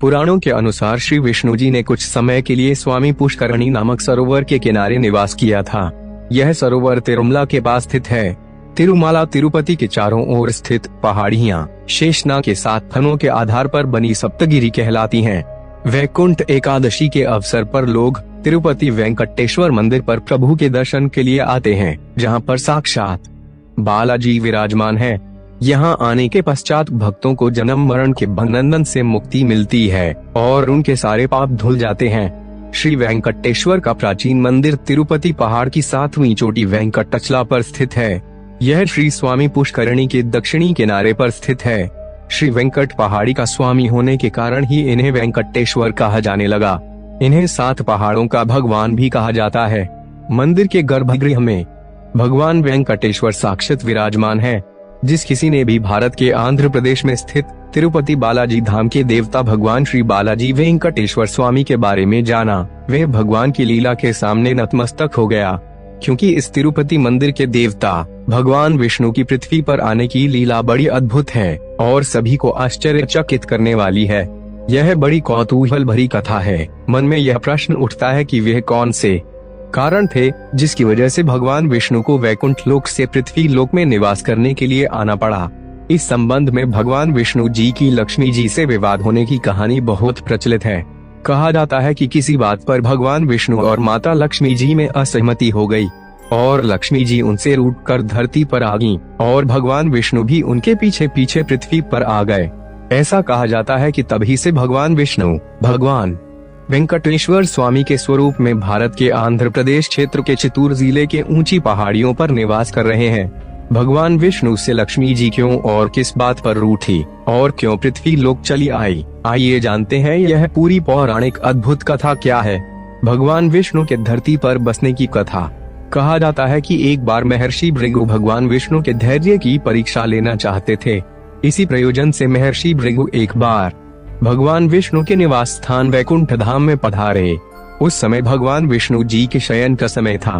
पुराणों के अनुसार श्री विष्णु जी ने कुछ समय के लिए स्वामी पुष्करणी नामक सरोवर के किनारे निवास किया था। यह सरोवर तिरुमला के पास स्थित है। तिरुमाला तिरुपति के चारों ओर स्थित पहाड़ियाँ शेषनाग के 7 फनों के आधार पर बनी सप्तगिरी कहलाती हैं। वैकुंठ एकादशी के अवसर पर लोग तिरुपति वेंकटेश्वर मंदिर पर प्रभु के दर्शन के लिए आते हैं, जहां पर साक्षात बालाजी विराजमान है। यहाँ आने के पश्चात भक्तों को जन्म मरण के बंधन से मुक्ति मिलती है और उनके सारे पाप धुल जाते हैं। श्री वेंकटेश्वर का प्राचीन मंदिर तिरुपति पहाड़ की 7वीं चोटी वेंकटचला पर स्थित है। यह श्री स्वामी पुष्करणी के दक्षिणी किनारे पर स्थित है। श्री वेंकट पहाड़ी का स्वामी होने के कारण ही इन्हें वेंकटेश्वर कहा जाने लगा। इन्हें 7 पहाड़ों का भगवान भी कहा जाता है। मंदिर के गर्भगृह में भगवान वेंकटेश्वर साक्षात विराजमान है। जिस किसी ने भी भारत के आंध्र प्रदेश में स्थित तिरुपति बालाजी धाम के देवता भगवान श्री बालाजी वेंकटेश्वर स्वामी के बारे में जाना, वह भगवान की लीला के सामने नतमस्तक हो गया, क्योंकि इस तिरुपति मंदिर के देवता भगवान विष्णु की पृथ्वी पर आने की लीला बड़ी अद्भुत है और सभी को आश्चर्यचकित करने वाली है। यह बड़ी कौतूहल भरी कथा है। मन में यह प्रश्न उठता है कि वह कौन से कारण थे जिसकी वजह से भगवान विष्णु को वैकुंठ लोक से पृथ्वी लोक में निवास करने के लिए आना पड़ा। इस संबंध में भगवान विष्णु जी की लक्ष्मी जी से विवाद होने की कहानी बहुत प्रचलित है। कहा जाता है कि किसी बात पर भगवान विष्णु और माता लक्ष्मी जी में असहमति हो गई और लक्ष्मी जी उनसे रूठकर धरती पर आ गईं और भगवान विष्णु भी उनके पीछे पीछे पृथ्वी पर आ गए। ऐसा कहा जाता है कि तभी से भगवान विष्णु भगवान वेंकटेश्वर स्वामी के स्वरूप में भारत के आंध्र प्रदेश क्षेत्र के चित्तूर जिले के ऊंची पहाड़ियों पर निवास कर रहे हैं। भगवान विष्णु से लक्ष्मी जी क्यों और किस बात पर रूठी और क्यों पृथ्वी लोक चली आई, आइए जानते हैं यह पूरी पौराणिक अद्भुत कथा क्या है। भगवान विष्णु के धरती पर बसने की कथा। कहा जाता है कि एक बार महर्षि भृगु भगवान विष्णु के धैर्य की परीक्षा लेना चाहते थे। इसी प्रयोजन से महर्षि भृगु एक बार भगवान विष्णु के निवास स्थान वैकुंठ धाम में पधारे। उस समय भगवान विष्णु जी के शयन का समय था।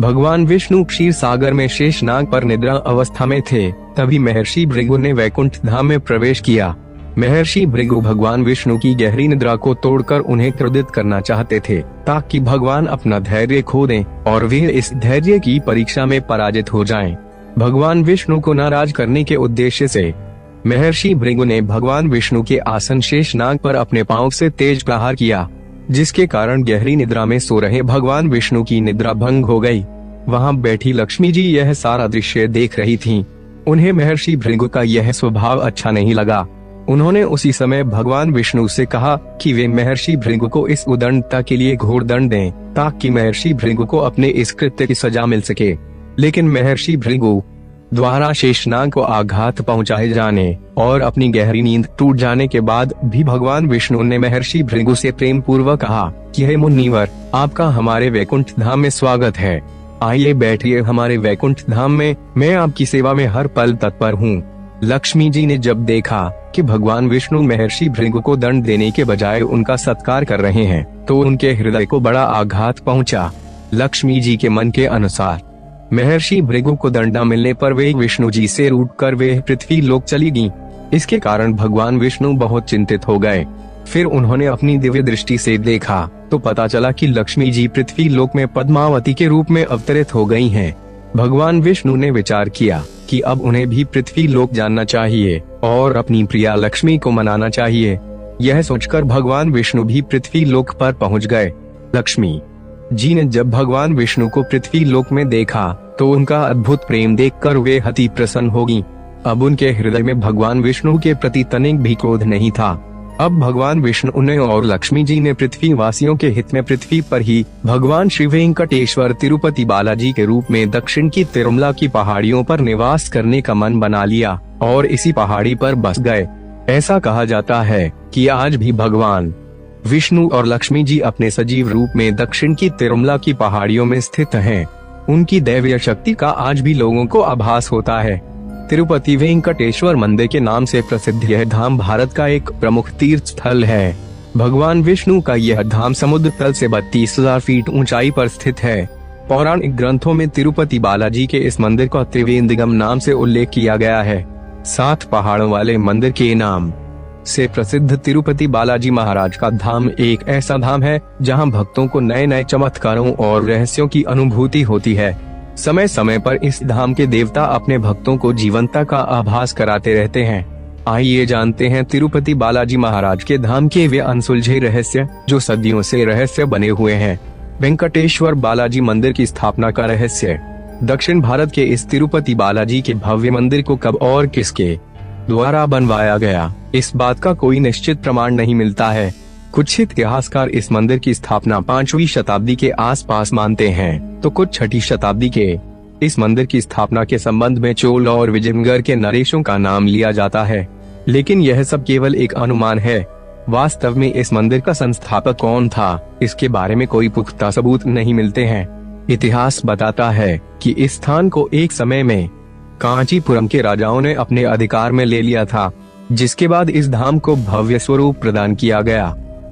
भगवान विष्णु क्षीर सागर में शेषनाग पर निद्रा अवस्था में थे। तभी महर्षि भृगु ने वैकुंठ धाम में प्रवेश किया। महर्षि भृगु भगवान विष्णु की गहरी निद्रा को तोड़कर उन्हें क्रोधित करना चाहते थे, ताकि भगवान अपना धैर्य खो दें और वे इस धैर्य की परीक्षा में पराजित हो जाएं। भगवान विष्णु को नाराज करने के उद्देश्य से महर्षि भृगु ने भगवान विष्णु के आसन शेषनाग पर अपने पांव से तेज प्रहार किया, जिसके कारण गहरी निद्रा में सो रहे भगवान विष्णु की निद्रा भंग हो गई। वहां बैठी लक्ष्मी जी यह सारा दृश्य देख रही थीं। उन्हें महर्षि भृगु का यह स्वभाव अच्छा नहीं लगा। उन्होंने उसी समय भगवान विष्णु से कहा कि वे महर्षि भृगु को इस उदंडता के लिए घोर दंड दें, ताकि महर्षि भृगु को अपने इस कृत्य की सजा मिल सके। लेकिन महर्षि भृगु द्वारा शेषनाग को आघात पहुंचाए जाने और अपनी गहरी नींद टूट जाने के बाद भी भगवान विष्णु ने महर्षि भृगु से प्रेम पूर्वक कहा कि हे मुनिवर, आपका हमारे वैकुंठ धाम में स्वागत है। आइए बैठिए हमारे वैकुंठ धाम में, मैं आपकी सेवा में हर पल तत्पर हूँ। लक्ष्मी जी ने जब देखा कि भगवान विष्णु महर्षि भृगु को दंड देने के बजाय उनका सत्कार कर रहे हैं, तो उनके हृदय को बड़ा आघात पहुंचा। लक्ष्मी जी के मन के अनुसार महर्षि भृगु को दंड न मिलने पर वे विष्णु जी से रूठकर वे पृथ्वी लोक चली गईं। इसके कारण भगवान विष्णु बहुत चिंतित हो गए। फिर उन्होंने अपनी दिव्य दृष्टि से देखा तो पता चला कि लक्ष्मी जी पृथ्वी लोक में पद्मावती के रूप में अवतरित हो गई हैं। भगवान विष्णु ने विचार किया कि अब उन्हें भी पृथ्वी लोक जानना चाहिए और अपनी प्रिया लक्ष्मी को मनाना चाहिए। यह सोचकर भगवान विष्णु भी पृथ्वी लोक पर पहुंच गए। लक्ष्मी जी ने जब भगवान विष्णु को पृथ्वी लोक में देखा तो उनका अद्भुत प्रेम देखकर वे अति प्रसन्न हो गईं। अब उनके हृदय में भगवान विष्णु के प्रति तनिक भी क्रोध नहीं था। अब भगवान विष्णु ने और लक्ष्मी जी ने पृथ्वी वासियों के हित में पृथ्वी पर ही भगवान श्री वेंकटेश्वर तिरुपति बालाजी के रूप में दक्षिण की तिरुमला की पहाड़ियों पर निवास करने का मन बना लिया और इसी पहाड़ी पर बस गए। ऐसा कहा जाता है कि आज भी भगवान विष्णु और लक्ष्मी जी अपने सजीव रूप में दक्षिण की तिरुमला की पहाड़ियों में स्थित हैं। उनकी दैवीय शक्ति का आज भी लोगों को आभास होता है। तिरुपति वेंकटेश्वर मंदिर के नाम से प्रसिद्ध यह धाम भारत का एक प्रमुख तीर्थ स्थल है। भगवान विष्णु का यह धाम समुद्र तल से 32,000 फीट ऊंचाई पर स्थित है। पौराणिक ग्रंथों में तिरुपति बालाजी के इस मंदिर का त्रिवेंद्रम नाम से उल्लेख किया गया है। 7 पहाड़ों वाले मंदिर के नाम से प्रसिद्ध तिरुपति बालाजी महाराज का धाम एक ऐसा धाम है जहां भक्तों को नए नए चमत्कारों और रहस्यों की अनुभूति होती है। समय समय पर इस धाम के देवता अपने भक्तों को जीवंतता का आभास कराते रहते हैं। आइए जानते हैं तिरुपति बालाजी महाराज के धाम के वे अनसुलझे रहस्य जो सदियों से रहस्य बने हुए हैं। वेंकटेश्वर बालाजी मंदिर की स्थापना का रहस्य। दक्षिण भारत के इस तिरुपति बालाजी के भव्य मंदिर को कब और किसके द्वारा बनवाया गया, इस बात का कोई निश्चित प्रमाण नहीं मिलता है। कुछ इतिहासकार इस मंदिर की स्थापना 5वीं शताब्दी के आसपास मानते हैं, तो कुछ 6ठी शताब्दी के। इस मंदिर की स्थापना के संबंध में चोल और विजयनगर के नरेशों का नाम लिया जाता है, लेकिन यह सब केवल एक अनुमान है। वास्तव में इस मंदिर का संस्थापक कौन था, इसके बारे में कोई पुख्ता सबूत नहीं मिलते हैं। इतिहास बताता है कि इस स्थान को एक समय में कांचीपुरम के राजाओं ने अपने अधिकार में ले लिया था, जिसके बाद इस धाम को भव्य स्वरूप प्रदान किया गया।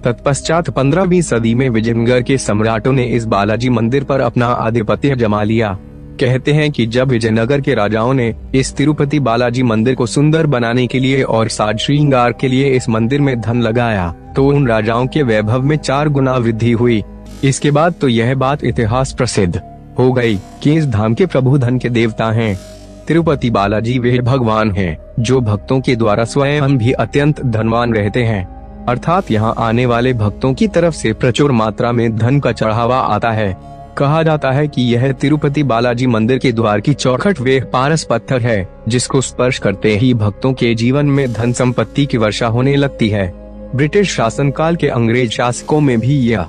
तत्पश्चात 15वीं सदी में विजयनगर के सम्राटों ने इस बालाजी मंदिर पर अपना आधिपत्य जमा लिया। कहते हैं कि जब विजयनगर के राजाओं ने इस तिरुपति बालाजी मंदिर को सुंदर बनाने के लिए और साज श्रृंगार के लिए इस मंदिर में धन लगाया, तो उन राजाओं के वैभव में 4 गुना वृद्धि हुई। इसके बाद तो यह बात इतिहास प्रसिद्ध हो गई कि इस धाम के प्रभु धन के देवता हैं। तिरुपति बालाजी वे भगवान हैं जो भक्तों के द्वारा स्वयं भी अत्यंत धनवान रहते हैं, अर्थात यहाँ आने वाले भक्तों की तरफ से प्रचुर मात्रा में धन का चढ़ावा आता है। कहा जाता है कि यह तिरुपति बालाजी मंदिर के द्वार की चौखट वे पारस पत्थर है, जिसको स्पर्श करते ही भक्तों के जीवन में धन संपत्ति की वर्षा होने लगती है। ब्रिटिश शासनकाल के अंग्रेज शासकों में भी यह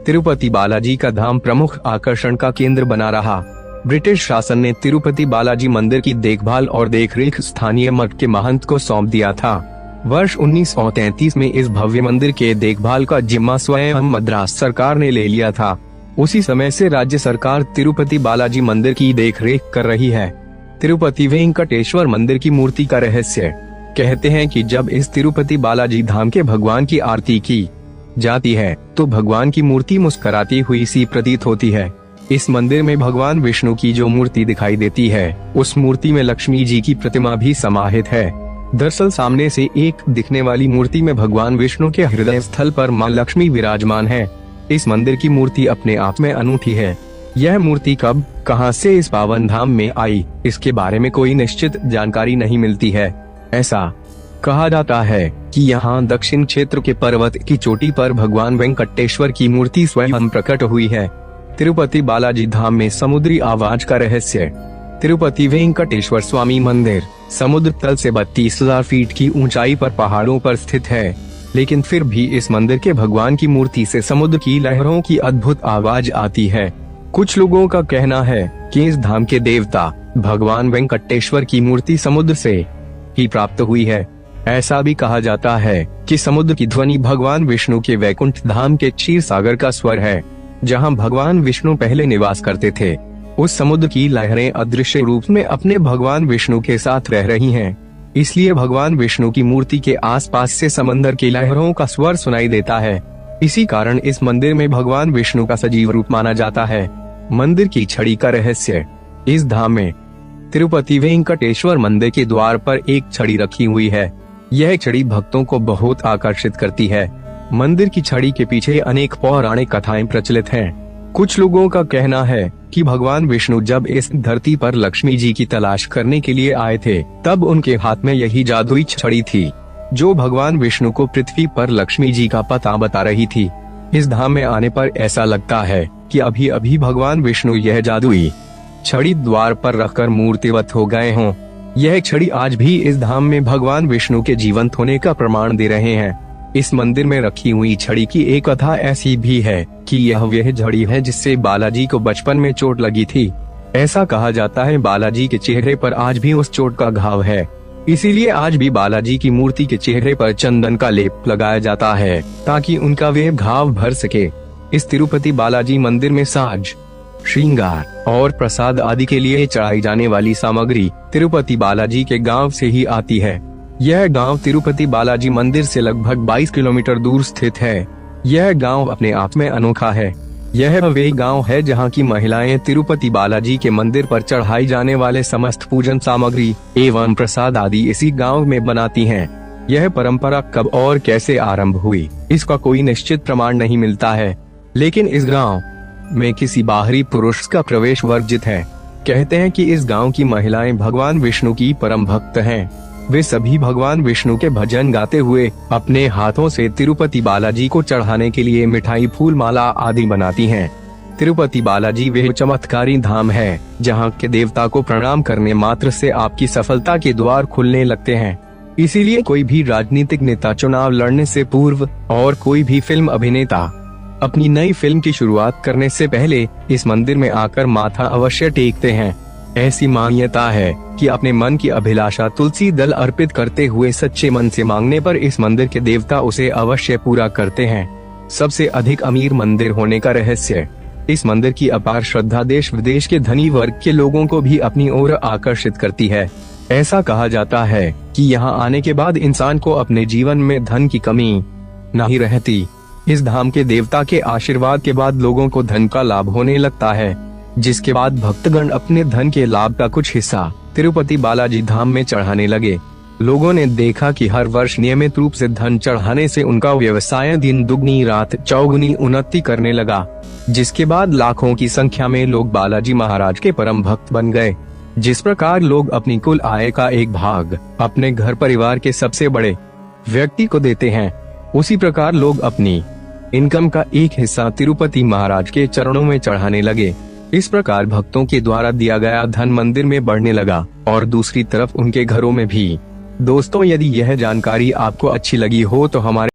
तिरुपति बालाजी का धाम प्रमुख आकर्षण का केंद्र बना रहा। ब्रिटिश शासन ने तिरुपति बालाजी मंदिर की देखभाल और देखरेख स्थानीय मठ के महंत को सौंप दिया था। वर्ष 1933 में इस भव्य मंदिर के देखभाल का जिम्मा स्वयं मद्रास सरकार ने ले लिया था। उसी समय से राज्य सरकार तिरुपति बालाजी मंदिर की देखरेख कर रही है। तिरुपति वेंकटेश्वर मंदिर की मूर्ति का रहस्य। कहते हैं कि जब इस तिरुपति बालाजी धाम के भगवान की आरती की जाती है तो भगवान की मूर्ति मुस्कुराती हुई सी प्रतीत होती है। इस मंदिर में भगवान विष्णु की जो मूर्ति दिखाई देती है, उस मूर्ति में लक्ष्मी जी की प्रतिमा भी समाहित है। दरअसल सामने से एक दिखने वाली मूर्ति में भगवान विष्णु के हृदय स्थल पर मां लक्ष्मी विराजमान है। इस मंदिर की मूर्ति अपने आप में अनूठी है। यह मूर्ति कब कहां से इस पावन धाम में आई, इसके बारे में कोई निश्चित जानकारी नहीं मिलती है। ऐसा कहा जाता है कि यहाँ दक्षिण क्षेत्र के पर्वत की चोटी पर भगवान वेंकटेश्वर की मूर्ति स्वयं प्रकट हुई है। तिरुपति बालाजी धाम में समुद्री आवाज का रहस्य। तिरुपति वेंकटेश्वर स्वामी मंदिर समुद्र तल से 32,000 फीट की ऊंचाई पर पहाड़ों पर स्थित है, लेकिन फिर भी इस मंदिर के भगवान की मूर्ति से समुद्र की लहरों की अद्भुत आवाज आती है। कुछ लोगों का कहना है कि इस धाम के देवता भगवान वेंकटेश्वर की मूर्ति समुद्र से ही प्राप्त हुई है। ऐसा भी कहा जाता है कि समुद्र की ध्वनि भगवान विष्णु के वैकुंठ धाम के क्षीर सागर का स्वर है, जहां भगवान विष्णु पहले निवास करते थे। उस समुद्र की लहरें अदृश्य रूप में अपने भगवान विष्णु के साथ रह रही हैं, इसलिए भगवान विष्णु की मूर्ति के आसपास से समंदर की लहरों का स्वर सुनाई देता है। इसी कारण इस मंदिर में भगवान विष्णु का सजीव रूप माना जाता है। मंदिर की छड़ी का रहस्य। इस धाम में तिरुपति वेंकटेश्वर मंदिर के द्वार पर एक छड़ी रखी हुई है। यह छड़ी भक्तों को बहुत आकर्षित करती है। मंदिर की छड़ी के पीछे अनेक पौराणिक कथाएं प्रचलित हैं। कुछ लोगों का कहना है कि भगवान विष्णु जब इस धरती पर लक्ष्मी जी की तलाश करने के लिए आए थे, तब उनके हाथ में यही जादुई छड़ी थी, जो भगवान विष्णु को पृथ्वी पर लक्ष्मी जी का पता बता रही थी। इस धाम में आने पर ऐसा लगता है कि अभी अभी भगवान विष्णु यह जादुई छड़ी द्वार पर रखकर मूर्तिवत हो गए हों। यह छड़ी आज भी इस धाम में भगवान विष्णु के जीवंत होने का प्रमाण दे रहे हैं। इस मंदिर में रखी हुई छड़ी की एक कथा ऐसी भी है कि यह वह छड़ी है जिससे बालाजी को बचपन में चोट लगी थी। ऐसा कहा जाता है बालाजी के चेहरे पर आज भी उस चोट का घाव है, इसीलिए आज भी बालाजी की मूर्ति के चेहरे पर चंदन का लेप लगाया जाता है ताकि उनका वह घाव भर सके। इस तिरुपति बालाजी मंदिर में साज श्रृंगार और प्रसाद आदि के लिए चढ़ाई जाने वाली सामग्री तिरुपति बालाजी के गांव से ही आती है। यह गांव तिरुपति बालाजी मंदिर से लगभग 22 किलोमीटर दूर स्थित है। यह गांव अपने आप में अनोखा है। यह वही गांव है जहां की महिलाएं तिरुपति बालाजी के मंदिर पर चढ़ाई जाने वाले समस्त पूजन सामग्री एवं प्रसाद आदि इसी गांव में बनाती हैं। यह परंपरा कब और कैसे आरंभ हुई, इसका कोई निश्चित प्रमाण नहीं मिलता है, लेकिन इस गांव में किसी बाहरी पुरुष का प्रवेश वर्जित है। कहते हैं कि इस गांव की महिलाएं भगवान विष्णु की परम भक्त हैं। वे सभी भगवान विष्णु के भजन गाते हुए अपने हाथों से तिरुपति बालाजी को चढ़ाने के लिए मिठाई, फूल माला आदि बनाती हैं। तिरुपति बालाजी वे चमत्कारी धाम है जहां के देवता को प्रणाम करने मात्र से आपकी सफलता के द्वार खुलने लगते हैं। इसीलिए कोई भी राजनीतिक नेता चुनाव लड़ने से पूर्व और कोई भी फिल्म अभिनेता अपनी नई फिल्म की शुरुआत करने से पहले इस मंदिर में आकर माथा अवश्य टेकते हैं। ऐसी मान्यता है कि अपने मन की अभिलाषा तुलसी दल अर्पित करते हुए सच्चे मन से मांगने पर इस मंदिर के देवता उसे अवश्य पूरा करते हैं। सबसे अधिक अमीर मंदिर होने का रहस्य, इस मंदिर की अपार श्रद्धा देश विदेश के धनी वर्ग के लोगों को भी अपनी ओर आकर्षित करती है। ऐसा कहा जाता है कि यहाँ आने के बाद इंसान को अपने जीवन में धन की कमी नहीं रहती। इस धाम के देवता के आशीर्वाद के बाद लोगों को धन का लाभ होने लगता है, जिसके बाद भक्तगण अपने धन के लाभ का कुछ हिस्सा तिरुपति बालाजी धाम में चढ़ाने लगे। लोगों ने देखा कि हर वर्ष नियमित रूप से धन चढ़ाने से उनका व्यवसाय दिन दुगनी रात चौगुनी उन्नति करने लगा, जिसके बाद लाखों की संख्या में लोग बालाजी महाराज के परम भक्त बन गए। जिस प्रकार लोग अपनी कुल आय का एक भाग अपने घर परिवार के सबसे बड़े व्यक्ति को देते हैं, उसी प्रकार लोग अपनी इनकम का एक हिस्सा तिरुपति महाराज के चरणों में चढ़ाने लगे। इस प्रकार भक्तों के द्वारा दिया गया धन मंदिर में बढ़ने लगा और दूसरी तरफ उनके घरों में भी। दोस्तों, यदि यह जानकारी आपको अच्छी लगी हो तो हमारे